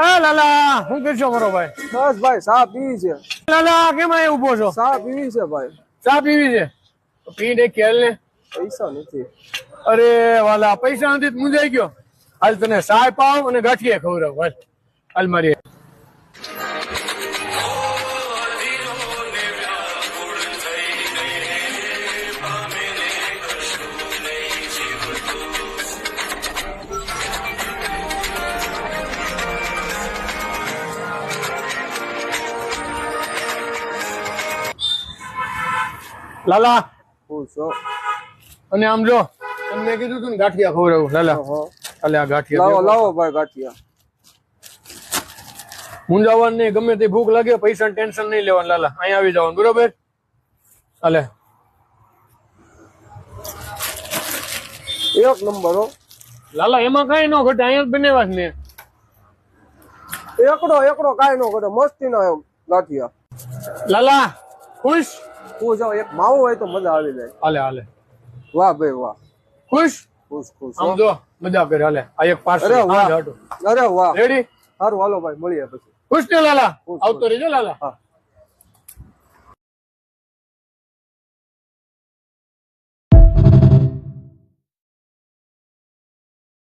આ લાલા શું કરશો મારો ભાઈ? બસ ભાઈ ચા પીવી છે. લાલા કેમ અહીં ઉભો છો? ચા પીવી છે ભાઈ. ચા પીવી છે? પી દે ખેલ ને. પૈસા નથી. અરે વાલા પૈસા નથી મુંજાઈ ગયો. હાલ તને ચાય પાવ અને ગાંઠિયા ખવડાવ. હાલ હાલ મારી લાલા પૂછો. અને આમ જો તમને કીધું તું ને ગાંઠિયા ખવડાવું. લાલા હાલે આ ગાંઠિયા લાવો લાવો ભાઈ ગાંઠિયા. મુંજાવાનું નહીં, ગમે તે ભૂખ લાગે પૈસા ટેન્શન નહીં લેવાનું. લાલા અહીંયા આવી જવાનું બરોબર? હાલે એક નંબર હો. લાલા એમાં કઈ ન ઘટે, અહીંયા જ બનાવ્યા છે ને. એકડો એકડો કાઈ નો કરે. મસ્તી નો એમ ગાંઠિયા. લાલા ખુશ? તું જાવ એક માવો હોય તો મજા આવી જાય. હાલે હાલે વાહ ભાઈ વાહ. ખુશ? ખુશ ખુશ. આમ જો મજા કરે. હાલે આ એક પાર્સલ. અરે વાહ. અરે વાહ. રેડી? સારું હાલો ભાઈ મળીએ પછી. ખુશ ને લાલા? આવતો રહેજો લાલા. હા.